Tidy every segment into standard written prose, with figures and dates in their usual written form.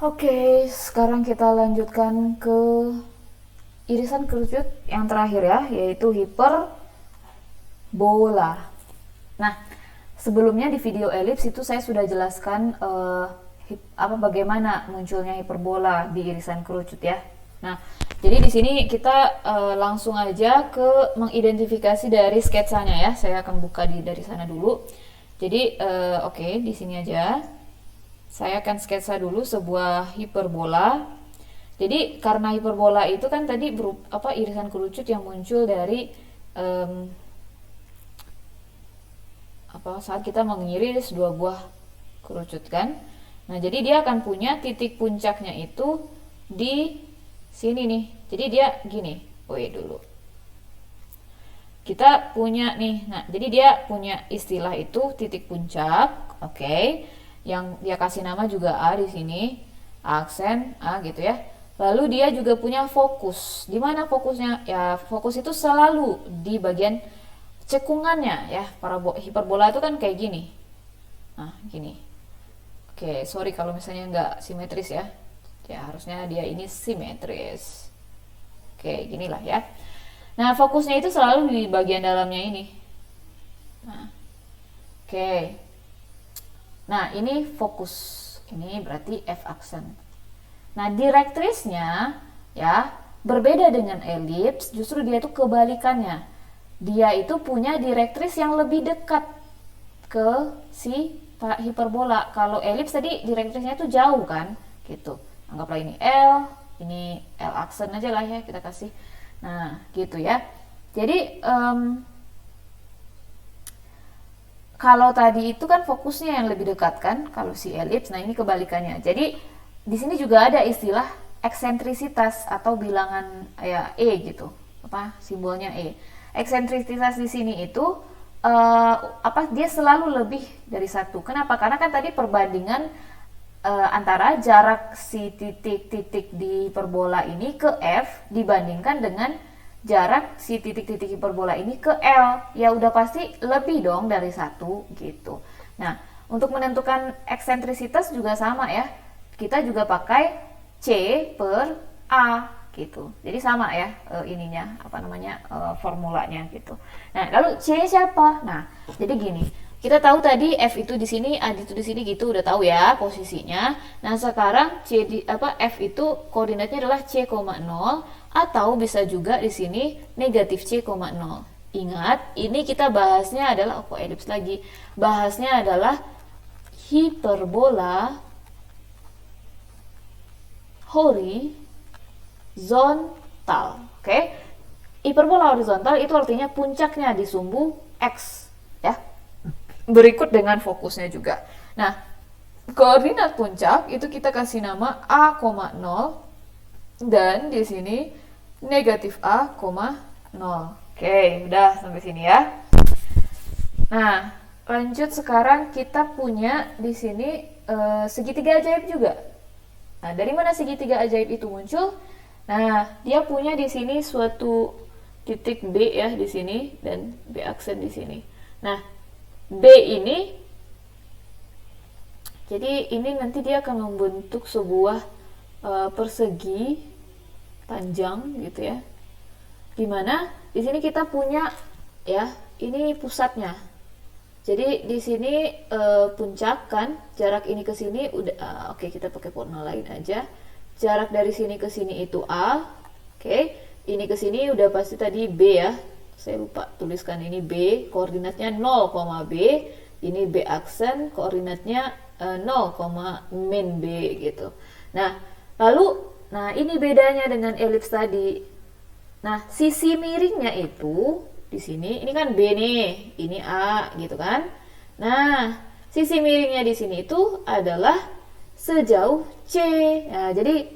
Oke, sekarang kita lanjutkan ke irisan kerucut yang terakhir ya, yaitu hiperbola. Nah, sebelumnya di video elips itu saya sudah jelaskan bagaimana munculnya hiperbola di irisan kerucut ya. Nah, jadi di sini kita langsung aja ke mengidentifikasi dari sketsanya ya. Saya akan buka dari sana dulu. Jadi oke, di sini aja. Saya akan sketsa dulu sebuah hiperbola. Jadi karena hiperbola itu kan tadi irisan kerucut yang muncul dari saat kita mengiris dua buah kerucut kan. Nah, jadi dia akan punya titik puncaknya itu di sini nih. Jadi dia gini. Dulu. Kita punya nih. Nah, jadi dia punya istilah itu titik puncak, oke. Yang dia kasih nama juga A di sini. Aksen A gitu ya. Lalu dia juga punya fokus. Di mana fokusnya? Ya, fokus itu selalu di bagian cekungannya ya. Hiperbola itu kan kayak gini. Nah, gini. Oke, sorry kalau misalnya nggak simetris ya. Ya, harusnya dia ini simetris. Oke, ginilah ya. Nah, fokusnya itu selalu di bagian dalamnya ini. Nah, oke. Nah, ini fokus. Ini berarti F aksen. Nah, direktrisnya ya berbeda dengan elips, justru dia itu kebalikannya. Dia itu punya direktris yang lebih dekat ke si hiperbola. Kalau elips tadi direktrisnya itu jauh kan, gitu. Anggaplah ini L aksen aja lah ya kita kasih. Nah, gitu ya. Jadi kalau tadi itu kan fokusnya yang lebih dekat kan, kalau si elips. Nah, ini kebalikannya. Jadi di sini juga ada istilah eksentrisitas atau bilangan ya E gitu. Simbolnya E. Eksentrisitas di sini itu dia selalu lebih dari satu. Kenapa? Karena kan tadi perbandingan antara jarak si titik-titik di hiperbola ini ke F dibandingkan dengan jarak si titik-titik hiperbola ini ke L. Ya udah pasti lebih dong dari satu gitu. Nah, untuk menentukan eksentrisitas juga sama ya. Kita juga pakai C per A gitu. Jadi sama ya formulanya gitu. Nah, lalu C siapa? Nah, jadi gini. Kita tahu tadi F itu di sini, A itu di sini gitu, udah tahu ya posisinya. Nah, sekarang F itu koordinatnya adalah C, 0 atau bisa juga di sini negatif C, 0. Ingat, ini kita bahasnya adalah elips lagi. Bahasnya adalah hiperbola horizontal. Oke. Hiperbola horizontal itu artinya puncaknya di sumbu X, ya. Berikut dengan fokusnya juga. Nah, koordinat puncak itu kita kasih nama A, 0 dan di sini negatif A, 0. Oke, udah sampai sini ya. Nah, lanjut sekarang kita punya di sini segitiga ajaib juga. Nah, dari mana segitiga ajaib itu muncul? Nah, dia punya di sini suatu titik B ya di sini dan B aksen di sini. Nah, B ini jadi ini nanti dia akan membentuk sebuah persegi panjang gitu ya. Dimana di sini kita punya ya, ini pusatnya. Jadi di sini puncak kan, jarak ini ke sini udah oke, kita pakai warna lain aja. Jarak dari sini ke sini itu A. Oke, ini ke sini udah pasti tadi B ya. Saya lupa tuliskan ini B, koordinatnya 0, B. Ini B aksen, koordinatnya 0, min B gitu. Nah, ini bedanya dengan elips tadi. Nah, sisi miringnya itu di sini, ini kan B nih, ini A gitu kan. Nah, sisi miringnya di sini itu adalah sejauh C. Nah, jadi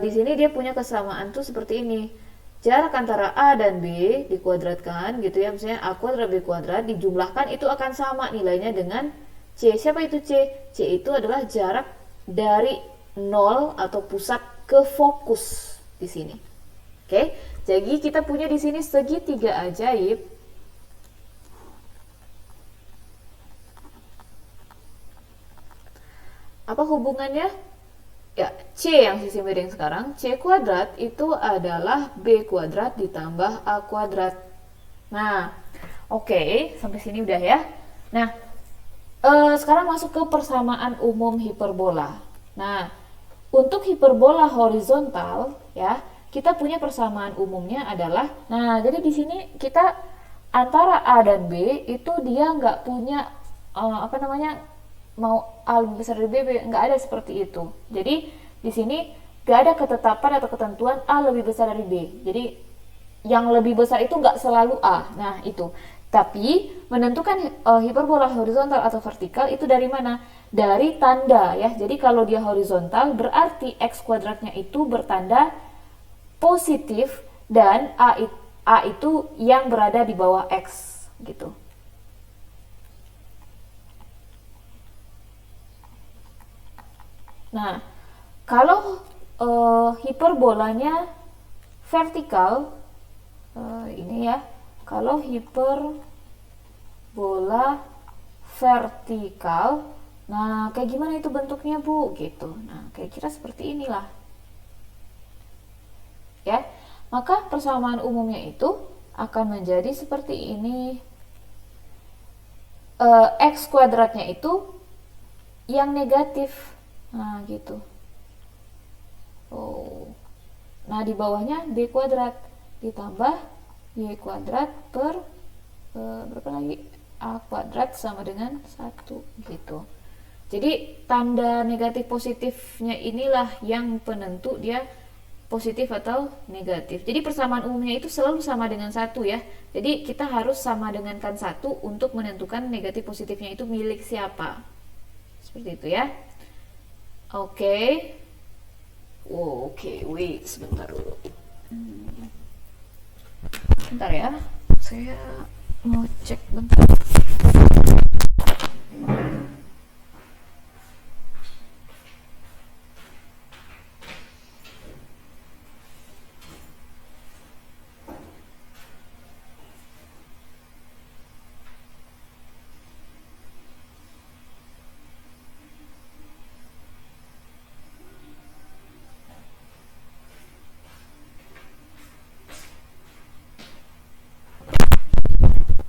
di sini dia punya kesamaan tuh seperti ini. Jarak antara A dan B dikuadratkan gitu ya, misalnya A kuadrat B kuadrat dijumlahkan itu akan sama nilainya dengan C. Siapa itu C? C itu adalah jarak dari 0 atau pusat ke fokus di sini. Oke, jadi kita punya di sini segitiga ajaib. Apa hubungannya? Ya, C yang sisi miring sekarang, C kuadrat itu adalah B kuadrat ditambah A kuadrat. Nah, oke, sampai sini udah ya. Nah, sekarang masuk ke persamaan umum hiperbola. Nah, untuk hiperbola horizontal ya, kita punya persamaan umumnya adalah, nah jadi di sini kita antara A dan B itu dia nggak punya apa namanya, mau A lebih besar dari B, nggak ada seperti itu. Jadi di sini nggak ada ketetapan atau ketentuan A lebih besar dari B. Jadi yang lebih besar itu nggak selalu A. Nah itu. Tapi menentukan hiperbola horizontal atau vertikal itu dari mana? Dari tanda ya. Jadi kalau dia horizontal berarti x kuadratnya itu bertanda positif dan A itu yang berada di bawah x gitu. Nah, kalau hiperbolanya vertikal, ini ya, kalau hiperbola vertikal, nah kayak gimana itu bentuknya Bu? Gitu. Nah, kayak kira seperti inilah. Ya, maka persamaan umumnya itu akan menjadi seperti ini. X kuadratnya itu yang negatif. Nah, gitu. Oh. Nah, di bawahnya B kuadrat ditambah Y kuadrat per berapa lagi? A kuadrat sama dengan 1 gitu. Jadi tanda negatif positifnya inilah yang penentu dia positif atau negatif. Jadi persamaan umumnya itu selalu sama dengan 1 ya. Jadi kita harus sama dengankan 1 untuk menentukan negatif positifnya itu milik siapa. Seperti itu ya. Oke. Oke, wait sebentar dulu. Bentar ya. Saya mau cek bentar.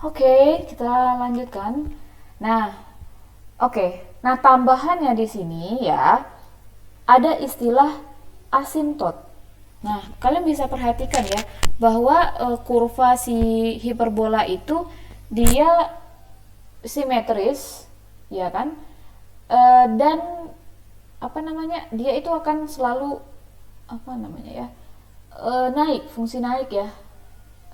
Oke, kita lanjutkan. Nah, oke. Nah, tambahannya di sini ya, ada istilah asimtot. Nah, kalian bisa perhatikan ya bahwa kurva si hiperbola itu dia simetris, ya kan? Dan apa namanya? Dia itu akan selalu apa namanya ya? Naik, fungsi naik ya.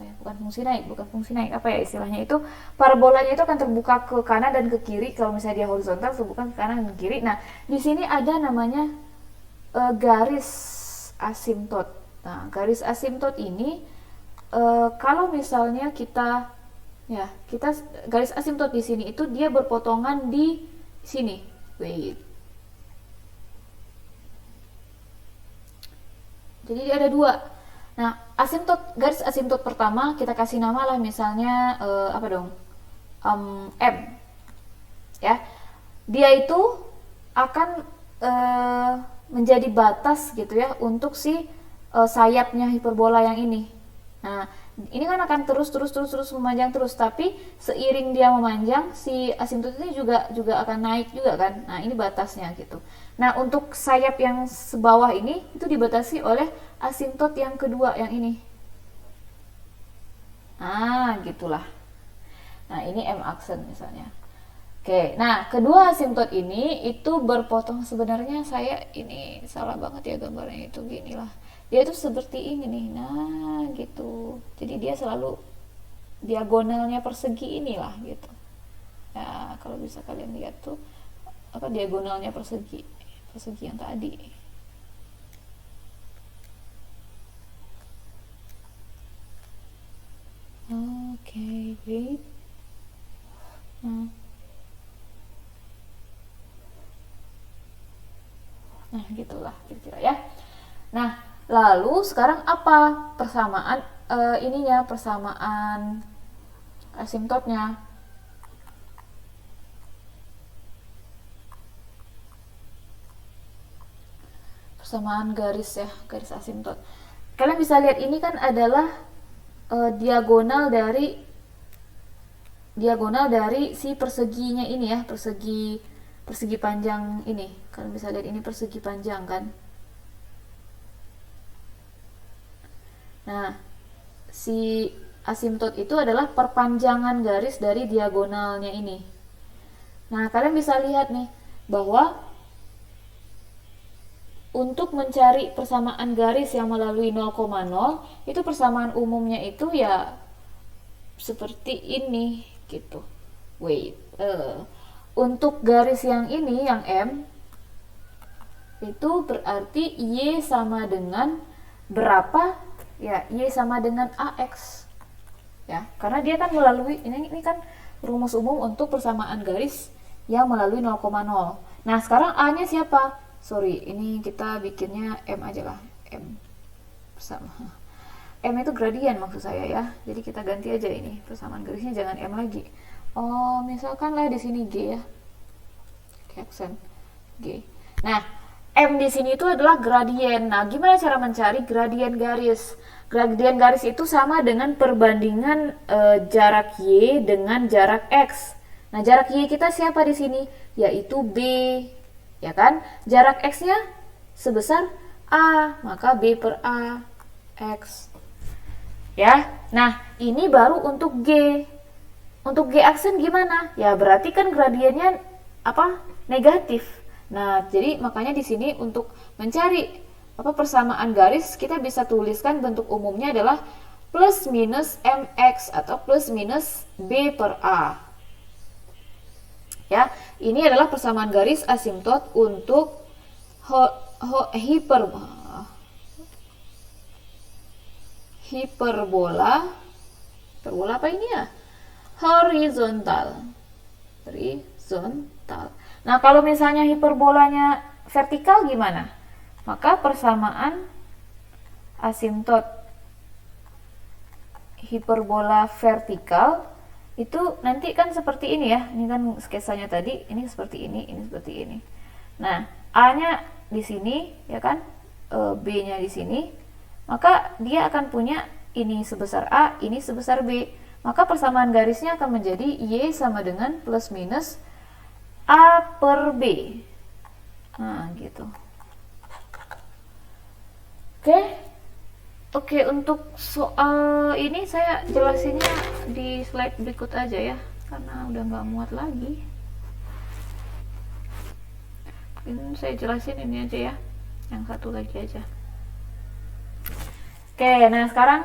Bukan fungsi naik, apa ya istilahnya itu, parabolanya itu akan terbuka ke kanan dan ke kiri. Kalau misalnya dia horizontal terbuka ke kanan dan ke kiri. Nah di sini ada namanya garis asimtot. Nah garis asimtot ini kalau misalnya kita garis asimtot di sini itu dia berpotongan di sini. Wait. Jadi ada dua. Nah, garis asimtot pertama kita kasih nama lah misalnya apa dong? M. Ya. Dia itu akan menjadi batas gitu ya untuk si sayapnya hiperbola yang ini. Nah, ini kan akan terus memanjang terus, tapi seiring dia memanjang si asimtot ini juga akan naik juga kan. Nah, ini batasnya gitu. Nah, untuk sayap yang sebawah ini itu dibatasi oleh asimtot yang kedua yang ini. Nah, gitulah. Nah, ini M aksen misalnya. Oke, nah kedua asimtot ini itu berpotong, sebenarnya saya ini salah banget ya gambarnya itu gini lah. Dia itu seperti ini nih, nah gitu. Jadi dia selalu diagonalnya persegi inilah gitu. Ya kalau bisa kalian lihat tuh apa diagonalnya persegi yang tadi. Oke, wait. Nah, gitulah kira-kira ya. Nah, lalu sekarang apa persamaan persamaan asimtotnya? persamaan garis ya, garis asimtot. Kalian bisa lihat ini kan adalah diagonal dari si perseginya ini ya, persegi panjang ini. Kalian bisa lihat ini persegi panjang kan. Nah, si asimtot itu adalah perpanjangan garis dari diagonalnya ini. Nah, kalian bisa lihat nih bahwa untuk mencari persamaan garis yang melalui 0,0 itu persamaan umumnya itu ya seperti ini gitu. Untuk garis yang ini yang M itu berarti Y sama dengan berapa? Ya, Y sama dengan AX. Ya, karena dia kan melalui ini kan rumus umum untuk persamaan garis yang melalui 0,0. Nah, sekarang A-nya siapa? Sorry, ini kita bikinnya M aja lah. M sama. M itu gradien maksud saya ya. Jadi kita ganti aja ini. Persamaan garisnya jangan M lagi. Oh, misalkan lah di sini G ya. Aksen G. Nah, M di sini itu adalah gradien. Nah, gimana cara mencari gradien garis? Gradien garis itu sama dengan perbandingan jarak Y dengan jarak X. Nah, jarak Y kita siapa di sini? Yaitu B. Ya kan? Jarak X-nya sebesar A, maka B per A X. Ya. Nah, ini baru untuk G. Untuk G aksen gimana? Ya, berarti kan gradiennya apa? Negatif. Nah, jadi makanya di sini untuk mencari persamaan garis kita bisa tuliskan bentuk umumnya adalah plus minus MX atau plus minus B per A. Ya, ini adalah persamaan garis asimtot untuk hiperbola apa ini ya? Horizontal. Nah, kalau misalnya hiperbolanya vertikal gimana? Maka persamaan asimtot hiperbola vertikal itu nanti kan seperti ini ya. Ini kan sketsanya tadi, ini seperti ini seperti ini. Nah, A-nya di sini ya kan, B-nya di sini. Maka dia akan punya ini sebesar A, ini sebesar B. Maka persamaan garisnya akan menjadi Y sama dengan plus minus A per B. Nah, gitu. Oke, untuk soal ini saya jelasinnya di slide berikut aja ya, karena udah nggak muat lagi. Ini saya jelasin ini aja ya, yang satu lagi aja. Oke, nah sekarang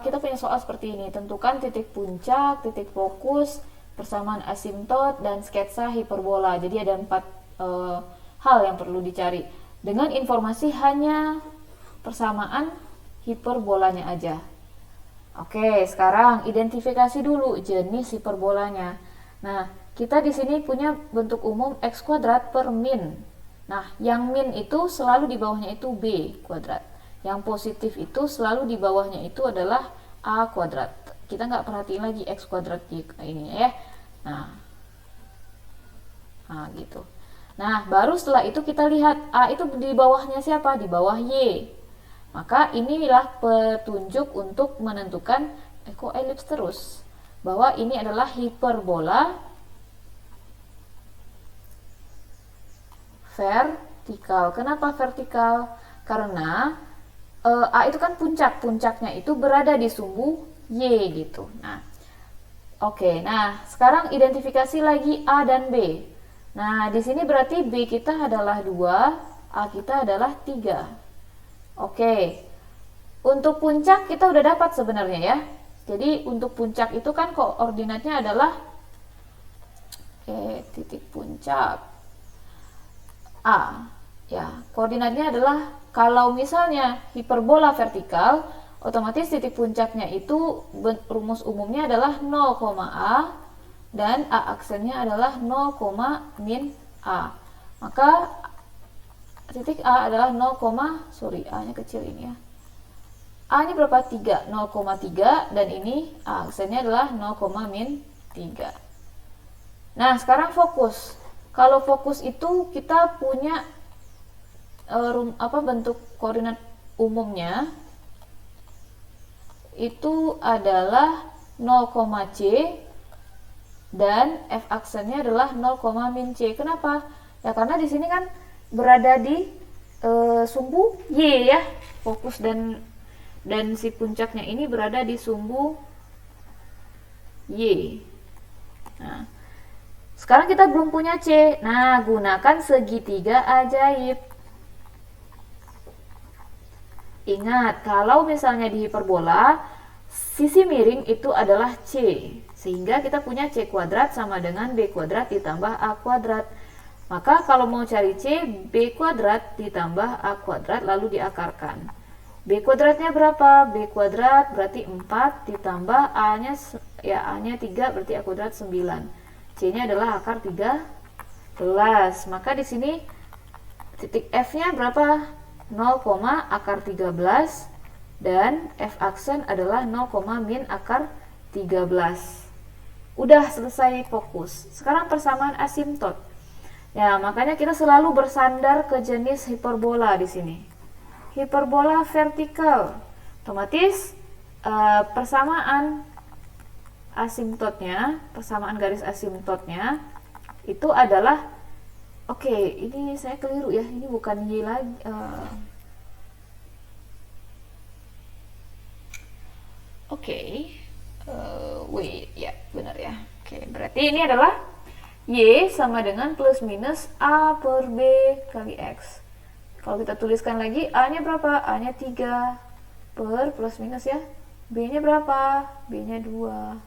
kita punya soal seperti ini. Tentukan titik puncak, titik fokus, persamaan asimtot, dan sketsa hiperbola. Jadi ada 4 hal yang perlu dicari. Dengan informasi hanya persamaan hiperbolanya aja. Oke, sekarang identifikasi dulu jenis hiperbolanya. Nah, kita di sini punya bentuk umum x kuadrat per min. Nah, yang min itu selalu di bawahnya itu b kuadrat. Yang positif itu selalu di bawahnya itu adalah a kuadrat. Kita nggak perhatiin lagi x kuadrat ini ya. Nah, gitu. Nah, baru setelah itu kita lihat a itu di bawahnya siapa? Di bawah y. Maka inilah petunjuk untuk menentukan elips terus bahwa ini adalah hiperbola vertikal. Kenapa vertikal? Karena A itu kan puncaknya itu berada di sumbu Y gitu. Nah, oke. Nah, sekarang identifikasi lagi A dan B. Nah, di sini berarti B kita adalah 2, A kita adalah 3. Oke, untuk puncak kita udah dapat sebenarnya ya. Jadi untuk puncak itu kan koordinatnya adalah titik puncak A. Ya, koordinatnya adalah kalau misalnya hiperbola vertikal, otomatis titik puncaknya itu rumus umumnya adalah 0,A dan A aksennya adalah 0, min A. Maka titik A adalah 0, A nya kecil ini ya. A nya berapa? 3, 0,3 dan ini A aksennya adalah 0, min 3. Nah, sekarang fokus. Kalau fokus itu kita punya bentuk koordinat umumnya itu adalah 0, C dan f aksennya adalah 0, min C. Kenapa? Ya karena di sini kan berada di sumbu Y ya. Fokus dan si puncaknya ini berada di sumbu Y. Nah, sekarang kita belum punya C. Nah, gunakan segitiga ajaib. Ingat, kalau misalnya di hiperbola, sisi miring itu adalah C. Sehingga kita punya C kuadrat sama dengan B kuadrat ditambah A kuadrat. Maka kalau mau cari C, B kuadrat ditambah A kuadrat lalu diakarkan. B kuadratnya berapa? B kuadrat berarti 4 ditambah A-nya, ya A-nya 3 berarti A kuadrat 9. C-nya adalah akar 13. Maka di sini titik F-nya berapa? 0, akar 13 dan F aksen adalah 0, min akar 13. Udah selesai fokus. Sekarang persamaan asimtot. Ya, makanya kita selalu bersandar ke jenis hiperbola di sini. Hiperbola vertikal. Otomatis persamaan asimtotnya, persamaan garis asimtotnya itu adalah oke, ini saya keliru ya, ini bukan Y lagi. Wait, ya benar ya. Oke, berarti ini adalah Y sama dengan plus minus A per B kali X. Kalau kita tuliskan lagi, A-nya berapa? A-nya 3 per plus minus ya. B-nya berapa? B-nya 2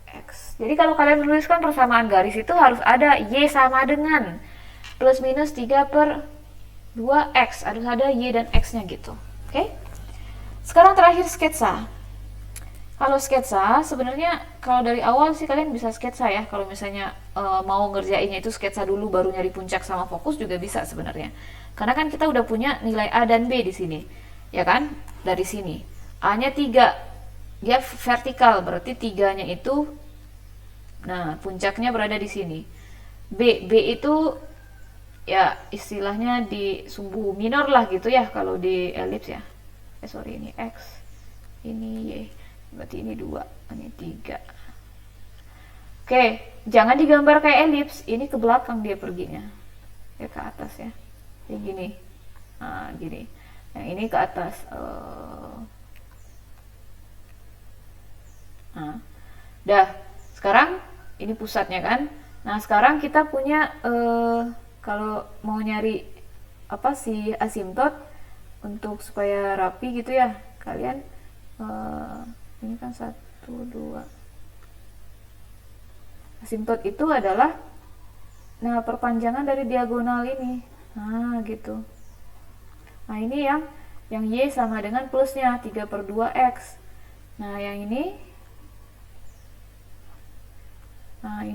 X. Jadi kalau kalian menuliskan persamaan garis itu harus ada Y sama dengan plus minus 3 per 2X. Harus ada Y dan X-nya gitu. Oke? Sekarang terakhir sketsa. Kalau sketsa, sebenarnya kalau dari awal sih kalian bisa sketsa ya. Kalau misalnya mau ngerjainnya itu sketsa dulu baru nyari puncak sama fokus juga bisa sebenarnya. Karena kan kita udah punya nilai A dan B di sini. Ya kan? Dari sini. A-nya 3. Dia vertikal, berarti 3-nya itu nah, puncaknya berada di sini. B itu ya istilahnya di sumbu minor lah gitu ya kalau di elips ya. Sorry, ini X, ini Y, berarti ini 2, ini 3. Oke, jangan digambar kayak elips, ini ke belakang dia perginya, ya ke atas ya, kayak gini. Nah, gini, yang ini ke atas. Nah, dah, sekarang ini pusatnya kan. Nah, sekarang kita punya kalau mau nyari apa sih asimtot untuk supaya rapi gitu ya, kalian ini kan 1, 2. Asimtot itu adalah nah perpanjangan dari diagonal ini. Nah, gitu. Nah, ini yang Y sama dengan plusnya 3 per 2X. Nah, yang ini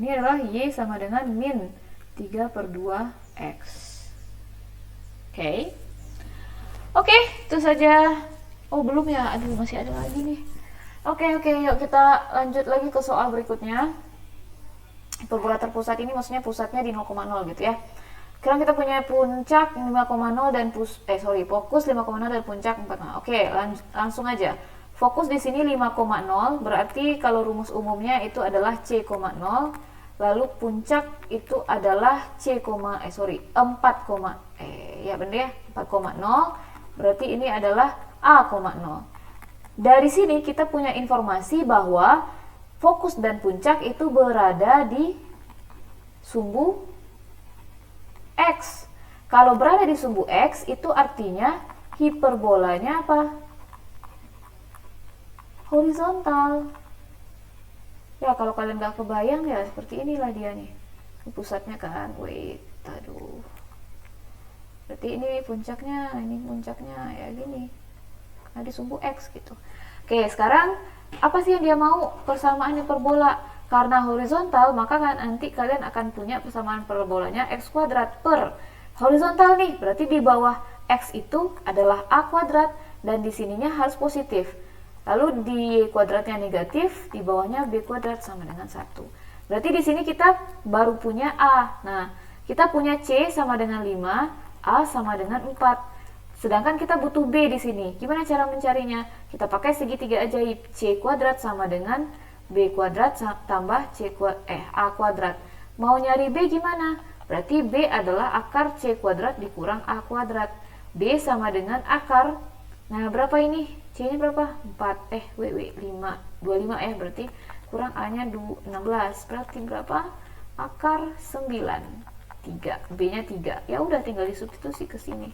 adalah Y sama dengan min 3 per 2X. Oke, itu saja. Oh, belum ya? Aduh, masih ada lagi nih. Oke, yuk kita lanjut lagi ke soal berikutnya. Hiperbola terpusat ini maksudnya pusatnya di 0,0 gitu ya. Sekarang kita punya puncak 5,0 dan fokus 5,0 dan puncak 4,0. Oke, langsung aja. Fokus di sini 5,0, berarti kalau rumus umumnya itu adalah C,0. Lalu puncak itu adalah 4, ya bener ya, 4,0. Berarti ini adalah A,0. Dari sini kita punya informasi bahwa fokus dan puncak itu berada di sumbu X. Kalau berada di sumbu X itu artinya hiperbolanya apa? Horizontal. Ya, kalau kalian gak kebayang ya seperti inilah dia nih. Pusatnya kan, aduh. Berarti ini puncaknya ya gini. Nah, di sumbu X gitu. Oke, sekarang apa sih yang dia mau? Persamaan hiperbola. Karena horizontal, maka kan nanti kalian akan punya persamaan parabolanya X kuadrat per horizontal nih. Berarti di bawah X itu adalah A kuadrat dan di sininya harus positif. Lalu di kuadratnya negatif, di bawahnya B kuadrat sama dengan 1. Berarti di sini kita baru punya A. Nah, kita punya C sama dengan 5, A sama dengan 4. Sedangkan kita butuh B di sini. Gimana cara mencarinya? Kita pakai segitiga ajaib. C kuadrat sama dengan B kuadrat tambah A kuadrat. Mau nyari B gimana? Berarti B adalah akar C kuadrat dikurang A kuadrat. B sama dengan akar. Nah, berapa ini? C-nya berapa? 4. 25 ya. Berarti kurang A-nya 16. Berarti berapa? Akar 9. 3. B-nya 3. Ya udah tinggal disubstitusi ke sini.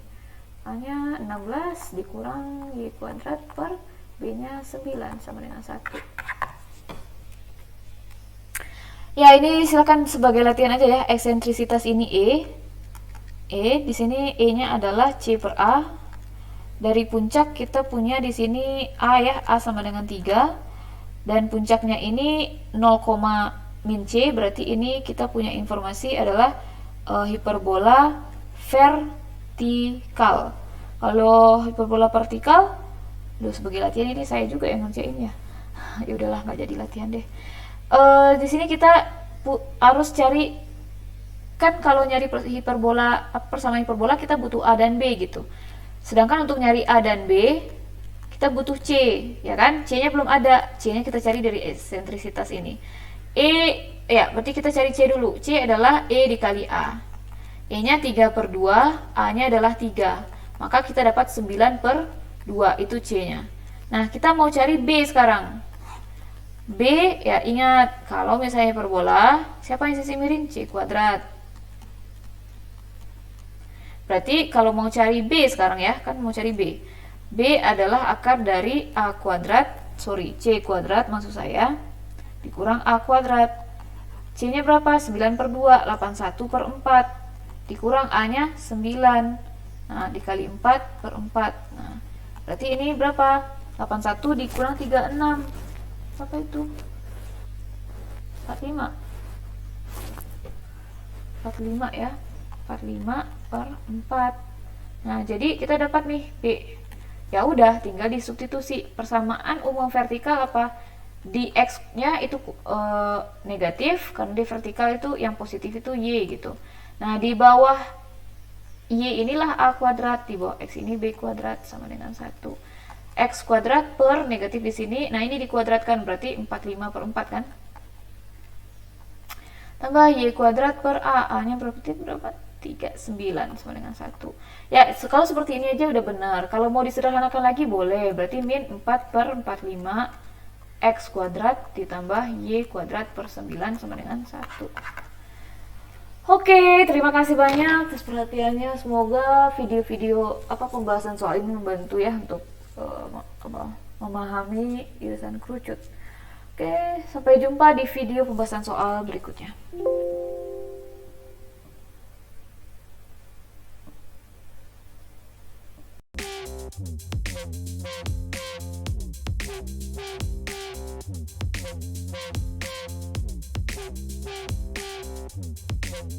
A-nya 16 dikurang Y kuadrat per B-nya 9 sama dengan 1. Ya, ini silakan sebagai latihan aja ya. Eksentrisitas ini di sini E-nya adalah C per A. Dari puncak kita punya di sini A ya, A sama dengan 3. Dan puncaknya ini 0, min C, berarti ini kita punya informasi adalah hiperbola vertikal. Kalau hiperbola vertikal, sebagai latihan ini saya juga yang ngerjain ya. Ya udahlah, nggak jadi latihan deh. Di sini kita harus cari, kan kalau nyari hiperbola persamaan hiperbola kita butuh A dan B gitu. Sedangkan untuk nyari A dan B kita butuh C, ya kan? C-nya belum ada. C-nya kita cari dari eksentrisitas ini. Berarti kita cari C dulu. C adalah E dikali A. E-nya 3 per 2, A-nya adalah 3. Maka kita dapat 9 per 2, itu C-nya. Nah, kita mau cari B sekarang. B, ya ingat, kalau misalnya hiperbola, siapa yang sisi miring? C kuadrat. Berarti kalau mau cari B sekarang ya, kan mau cari B. B adalah akar dari C kuadrat maksud saya, dikurang A kuadrat. C-nya berapa? 9 per 2, 81 per 4. Dikurang A-nya 9. Nah, dikali 4 per 4. Nah, berarti ini berapa? 81 dikurang 36. Berapa itu? 45. 45 ya. 45 per 4. Nah, jadi kita dapat nih B. Ya udah, tinggal disubstitusi. Persamaan umum vertikal apa? Di X-nya itu negatif, karena di vertikal itu yang positif itu Y gitu. Nah, di bawah Y inilah A kuadrat, di bawah X ini B kuadrat sama dengan 1. X kuadrat per negatif di sini, nah ini dikuadratkan berarti 45 per 4 kan? Tambah Y kuadrat per A, A-nya berapa? 39 sama dengan 1. Ya, kalau seperti ini aja udah benar. Kalau mau disederhanakan lagi boleh, berarti min 4 per 45 X kuadrat ditambah Y kuadrat per 9 sama dengan 1. Oke, terima kasih banyak atas perhatiannya. Semoga video-video pembahasan soal ini membantu ya untuk memahami irisan kerucut. Oke, sampai jumpa di video pembahasan soal berikutnya.